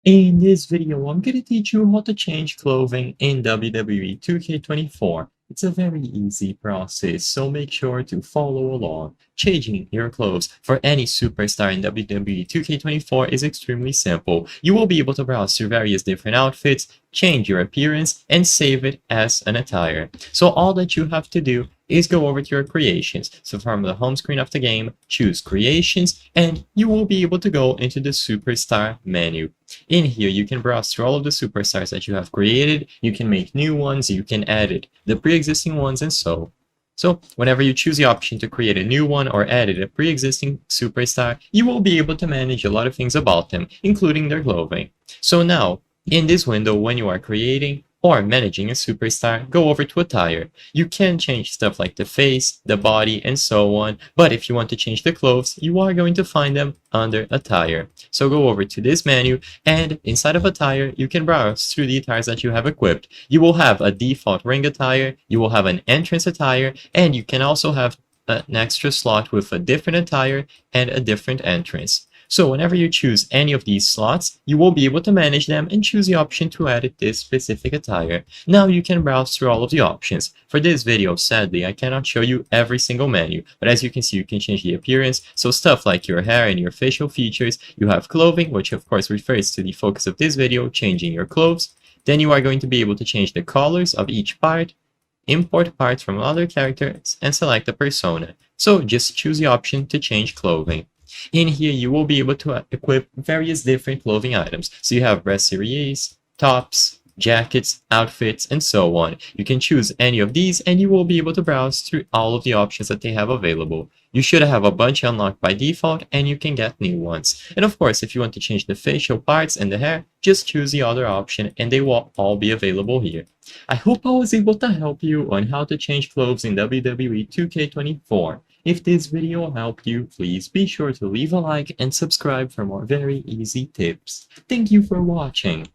In this video, I'm going to teach you how to change clothing in WWE 2K24. It's a very easy process, so make sure to follow along. Changing your clothes for any superstar in WWE 2K24 is extremely simple. You will be able to browse through various different outfits, change your appearance, and save it as an attire. So all that you have to do is go over to your creations. So from the home screen of the game, choose creations, and you will be able to go into the superstar menu. In here, you can browse through all of the superstars that you have created. You can make new ones, you can edit the pre-existing ones, and so whenever you choose the option to create a new one or edit a pre-existing superstar, you will be able to manage a lot of things about them, including their clothing. So now, in this window, when you are creating or managing a superstar, go over to attire. You can change stuff like the face, the body, and so on, but if you want to change the clothes, you are going to find them under attire. So go over to this menu, and inside of attire, you can browse through the attires that you have equipped. You will have a default ring attire, you will have an entrance attire, and you can also have an extra slot with a different attire and a different entrance. So whenever you choose any of these slots, you will be able to manage them and choose the option to edit this specific attire. Now you can browse through all of the options. For this video, sadly, I cannot show you every single menu, but as you can see, you can change the appearance. So stuff like your hair and your facial features. You have clothing, which of course refers to the focus of this video, changing your clothes. Then you are going to be able to change the colors of each part, import parts from other characters, and select a persona. So just choose the option to change clothing. In here, you will be able to equip various different clothing items. So you have brasseries, tops, jackets, outfits, and so on. You can choose any of these and you will be able to browse through all of the options that they have available. You should have a bunch unlocked by default and you can get new ones. And of course, if you want to change the facial parts and the hair, just choose the other option and they will all be available here. I hope I was able to help you on how to change clothes in WWE 2K24. If this video helped you, please be sure to leave a like and subscribe for more very easy tips. Thank you for watching.